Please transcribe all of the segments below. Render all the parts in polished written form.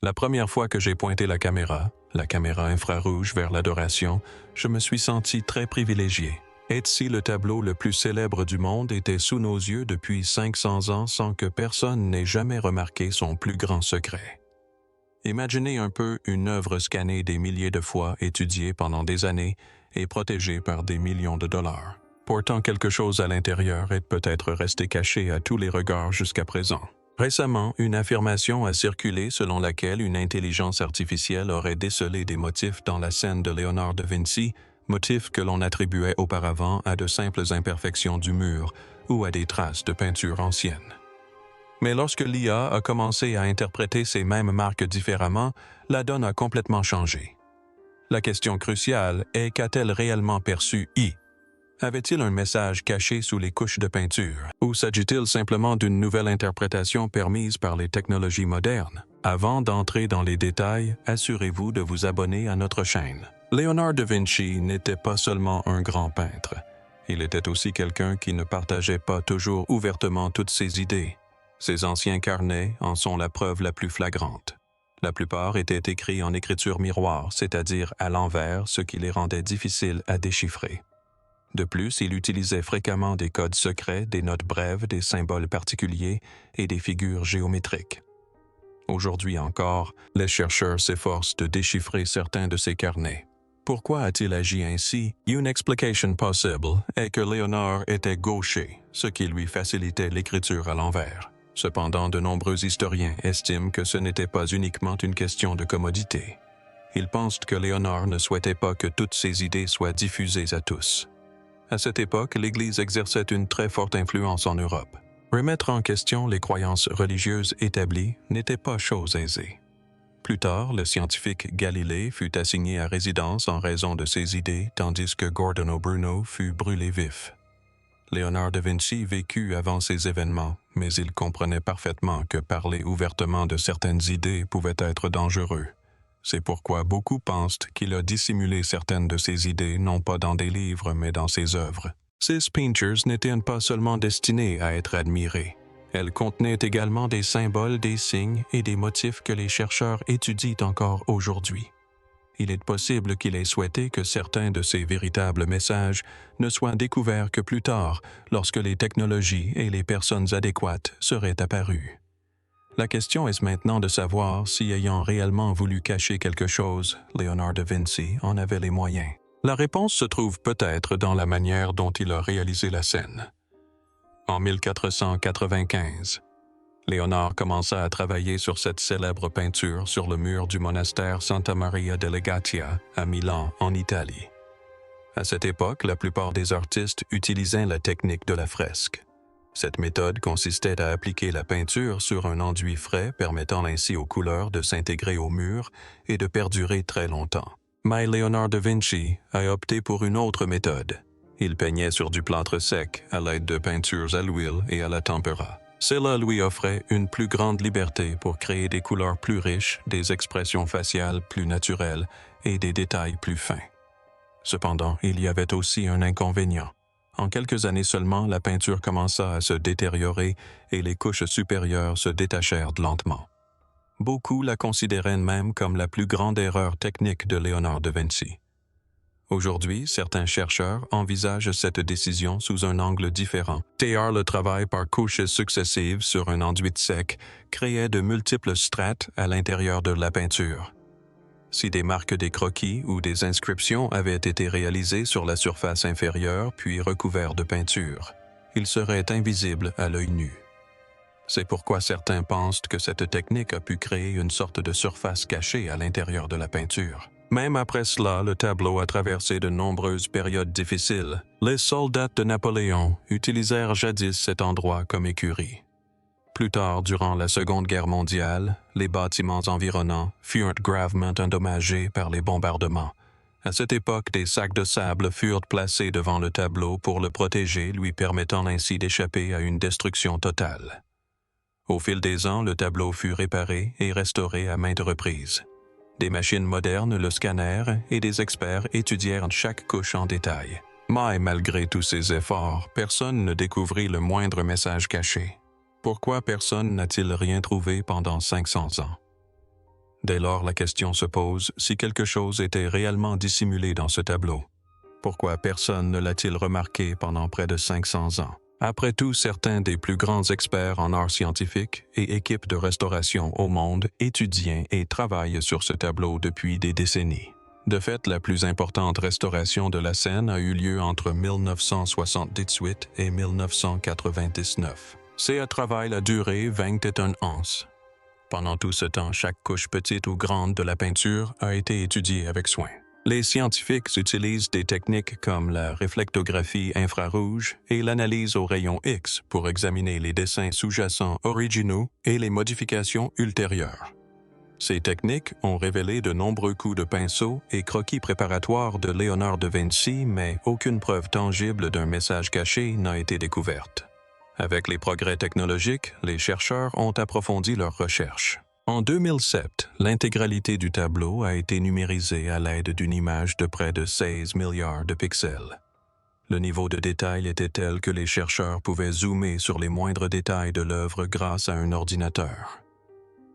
La première fois que j'ai pointé la caméra infrarouge vers l'adoration, je me suis senti très privilégié. Etsy, le tableau le plus célèbre du monde, était sous nos yeux depuis 500 ans sans que personne n'ait jamais remarqué son plus grand secret. Imaginez un peu une œuvre scannée des milliers de fois, étudiée pendant des années et protégée par des millions de dollars. Pourtant, quelque chose à l'intérieur est peut-être resté caché à tous les regards jusqu'à présent. Récemment, une affirmation a circulé selon laquelle une intelligence artificielle aurait décelé des motifs dans la scène de Léonard de Vinci, motifs que l'on attribuait auparavant à de simples imperfections du mur ou à des traces de peinture ancienne. Mais lorsque l'IA a commencé à interpréter ces mêmes marques différemment, la donne a complètement changé. La question cruciale est qu'a-t-elle réellement perçu I? Avait-il un message caché sous les couches de peinture? Ou s'agit-il simplement d'une nouvelle interprétation permise par les technologies modernes? Avant d'entrer dans les détails, assurez-vous de vous abonner à notre chaîne. Léonard de Vinci n'était pas seulement un grand peintre. Il était aussi quelqu'un qui ne partageait pas toujours ouvertement toutes ses idées. Ses anciens carnets en sont la preuve la plus flagrante. La plupart étaient écrits en écriture miroir, c'est-à-dire à l'envers, ce qui les rendait difficiles à déchiffrer. De plus, il utilisait fréquemment des codes secrets, des notes brèves, des symboles particuliers et des figures géométriques. Aujourd'hui encore, les chercheurs s'efforcent de déchiffrer certains de ces carnets. Pourquoi a-t-il agi ainsi? Une explication possible est que Léonard était gaucher, ce qui lui facilitait l'écriture à l'envers. Cependant, de nombreux historiens estiment que ce n'était pas uniquement une question de commodité. Ils pensent que Léonard ne souhaitait pas que toutes ses idées soient diffusées à tous. À cette époque, l'Église exerçait une très forte influence en Europe. Remettre en question les croyances religieuses établies n'était pas chose aisée. Plus tard, le scientifique Galilée fut assigné à résidence en raison de ses idées, tandis que Giordano Bruno fut brûlé vif. Léonard de Vinci vécut avant ces événements, mais il comprenait parfaitement que parler ouvertement de certaines idées pouvait être dangereux. C'est pourquoi beaucoup pensent qu'il a dissimulé certaines de ses idées non pas dans des livres mais dans ses œuvres. Ces pictures n'étaient pas seulement destinées à être admirées. Elles contenaient également des symboles, des signes et des motifs que les chercheurs étudient encore aujourd'hui. Il est possible qu'il ait souhaité que certains de ces véritables messages ne soient découverts que plus tard, lorsque les technologies et les personnes adéquates seraient apparues. La question est maintenant de savoir si, ayant réellement voulu cacher quelque chose, Léonard de Vinci en avait les moyens. La réponse se trouve peut-être dans la manière dont il a réalisé la scène. En 1495, Léonard commença à travailler sur cette célèbre peinture sur le mur du monastère Santa Maria delle Gatia à Milan, en Italie. À cette époque, la plupart des artistes utilisaient la technique de la fresque. Cette méthode consistait à appliquer la peinture sur un enduit frais permettant ainsi aux couleurs de s'intégrer au mur et de perdurer très longtemps. Mais Léonard de Vinci a opté pour une autre méthode. Il peignait sur du plâtre sec à l'aide de peintures à l'huile et à la tempera. Cela lui offrait une plus grande liberté pour créer des couleurs plus riches, des expressions faciales plus naturelles et des détails plus fins. Cependant, il y avait aussi un inconvénient. En quelques années seulement, la peinture commença à se détériorer et les couches supérieures se détachèrent lentement. Beaucoup la considéraient même comme la plus grande erreur technique de Léonard de Vinci. Aujourd'hui, certains chercheurs envisagent cette décision sous un angle différent. Le travail par couches successives sur un enduit sec créait de multiples strates à l'intérieur de la peinture. Si des marques des croquis ou des inscriptions avaient été réalisées sur la surface inférieure puis recouverts de peinture, ils seraient invisibles à l'œil nu. C'est pourquoi certains pensent que cette technique a pu créer une sorte de surface cachée à l'intérieur de la peinture. Même après cela, le tableau a traversé de nombreuses périodes difficiles. Les soldats de Napoléon utilisèrent jadis cet endroit comme écurie. Plus tard, durant la Seconde Guerre mondiale, les bâtiments environnants furent gravement endommagés par les bombardements. À cette époque, des sacs de sable furent placés devant le tableau pour le protéger, lui permettant ainsi d'échapper à une destruction totale. Au fil des ans, le tableau fut réparé et restauré à maintes reprises. Des machines modernes le scannèrent et des experts étudièrent chaque couche en détail. Mais malgré tous ces efforts, personne ne découvrit le moindre message caché. Pourquoi personne n'a-t-il rien trouvé pendant 500 ans? Dès lors, la question se pose si quelque chose était réellement dissimulé dans ce tableau. Pourquoi personne ne l'a-t-il remarqué pendant près de 500 ans? Après tout, certains des plus grands experts en art scientifique et équipes de restauration au monde étudient et travaillent sur ce tableau depuis des décennies. De fait, la plus importante restauration de la scène a eu lieu entre 1978 et 1999. C'est un travail a duré 21 ans. Pendant tout ce temps, chaque couche petite ou grande de la peinture a été étudiée avec soin. Les scientifiques utilisent des techniques comme la réflectographie infrarouge et l'analyse aux rayons X pour examiner les dessins sous-jacents originaux et les modifications ultérieures. Ces techniques ont révélé de nombreux coups de pinceau et croquis préparatoires de Léonard de Vinci, mais aucune preuve tangible d'un message caché n'a été découverte. Avec les progrès technologiques, les chercheurs ont approfondi leurs recherches. En 2007, l'intégralité du tableau a été numérisée à l'aide d'une image de près de 16 milliards de pixels. Le niveau de détail était tel que les chercheurs pouvaient zoomer sur les moindres détails de l'œuvre grâce à un ordinateur.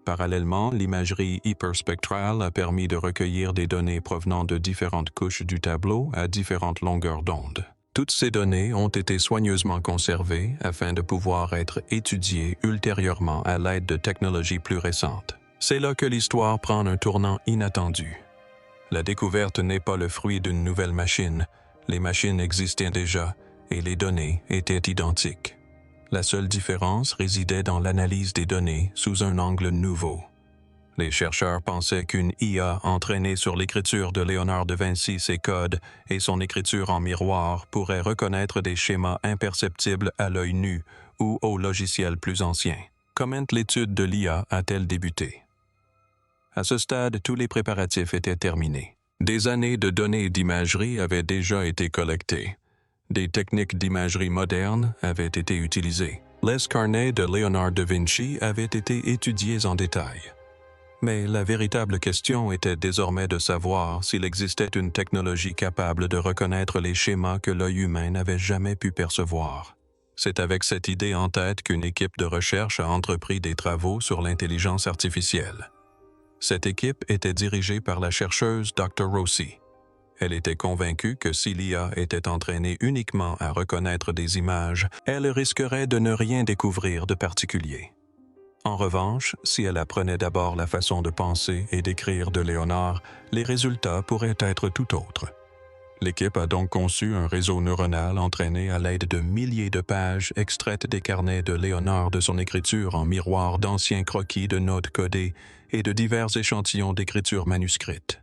Parallèlement, l'imagerie hyperspectrale a permis de recueillir des données provenant de différentes couches du tableau à différentes longueurs d'onde. Toutes ces données ont été soigneusement conservées afin de pouvoir être étudiées ultérieurement à l'aide de technologies plus récentes. C'est là que l'histoire prend un tournant inattendu. La découverte n'est pas le fruit d'une nouvelle machine. Les machines existaient déjà et les données étaient identiques. La seule différence résidait dans l'analyse des données sous un angle nouveau. Les chercheurs pensaient qu'une IA entraînée sur l'écriture de Léonard de Vinci, ses codes et son écriture en miroir pourrait reconnaître des schémas imperceptibles à l'œil nu ou au logiciel plus ancien. Comment l'étude de l'IA a-t-elle débuté? À ce stade, tous les préparatifs étaient terminés. Des années de données d'imagerie avaient déjà été collectées. Des techniques d'imagerie modernes avaient été utilisées. Les carnets de Léonard de Vinci avaient été étudiés en détail. Mais la véritable question était désormais de savoir s'il existait une technologie capable de reconnaître les schémas que l'œil humain n'avait jamais pu percevoir. C'est avec cette idée en tête qu'une équipe de recherche a entrepris des travaux sur l'intelligence artificielle. Cette équipe était dirigée par la chercheuse Dr. Rossi. Elle était convaincue que si l'IA était entraînée uniquement à reconnaître des images, elle risquerait de ne rien découvrir de particulier. En revanche, si elle apprenait d'abord la façon de penser et d'écrire de Léonard, les résultats pourraient être tout autres. L'équipe a donc conçu un réseau neuronal entraîné à l'aide de milliers de pages extraites des carnets de Léonard de son écriture en miroir d'anciens croquis de notes codées et de divers échantillons d'écriture manuscrite.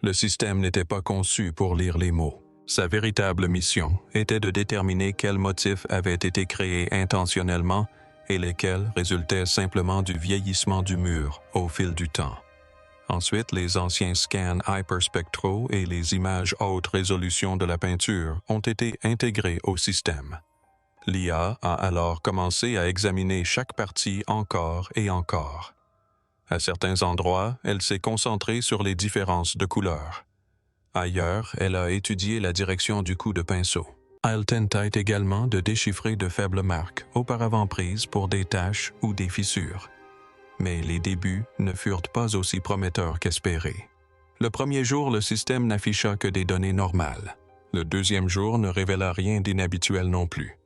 Le système n'était pas conçu pour lire les mots. Sa véritable mission était de déterminer quels motifs avaient été créés intentionnellement et lesquels résultaient simplement du vieillissement du mur au fil du temps. Ensuite, les anciens scans hyperspectraux et les images haute résolution de la peinture ont été intégrés au système. L'IA a alors commencé à examiner chaque partie encore et encore. À certains endroits, elle s'est concentrée sur les différences de couleurs. Ailleurs, elle a étudié la direction du coup de pinceau. Elle tenta également de déchiffrer de faibles marques auparavant prises pour des taches ou des fissures. Mais les débuts ne furent pas aussi prometteurs qu'espérés. Le premier jour, le système n'afficha que des données normales. Le deuxième jour ne révéla rien d'inhabituel non plus.